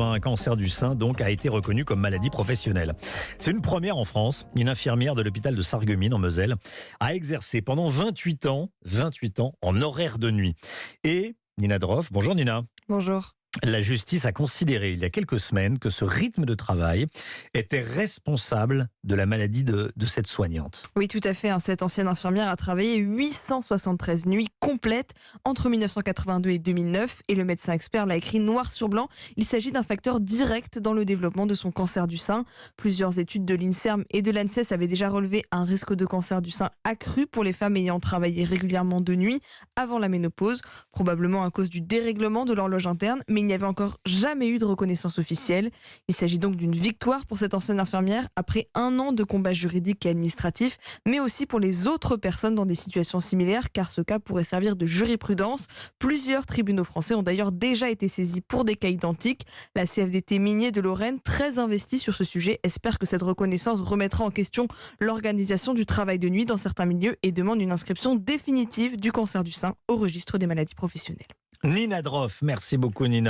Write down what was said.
Un cancer du sein donc a été reconnu comme maladie professionnelle. C'est une première en France. Une infirmière de l'hôpital de Sarreguemines en Moselle a exercé pendant 28 ans en horaire de nuit. Et Nina Droff, bonjour Nina. Bonjour. La justice a considéré il y a quelques semaines que ce rythme de travail était responsable de la maladie de cette soignante. Oui, tout à fait. Cette ancienne infirmière a travaillé 873 nuits complètes entre 1982 et 2009 et le médecin expert l'a écrit noir sur blanc. Il s'agit d'un facteur direct dans le développement de son cancer du sein. Plusieurs études de l'INSERM et de l'ANSES avaient déjà relevé un risque de cancer du sein accru pour les femmes ayant travaillé régulièrement de nuit avant la ménopause, probablement à cause du dérèglement de l'horloge interne, mais il n'y avait encore jamais eu de reconnaissance officielle. Il s'agit donc d'une victoire pour cette ancienne infirmière après un an de combats juridiques et administratifs, mais aussi pour les autres personnes dans des situations similaires, car ce cas pourrait servir de jurisprudence. Plusieurs tribunaux français ont d'ailleurs déjà été saisis pour des cas identiques. La CFDT Minier de Lorraine, très investie sur ce sujet, espère que cette reconnaissance remettra en question l'organisation du travail de nuit dans certains milieux et demande une inscription définitive du cancer du sein au registre des maladies professionnelles. Nina Droff, merci beaucoup Nina.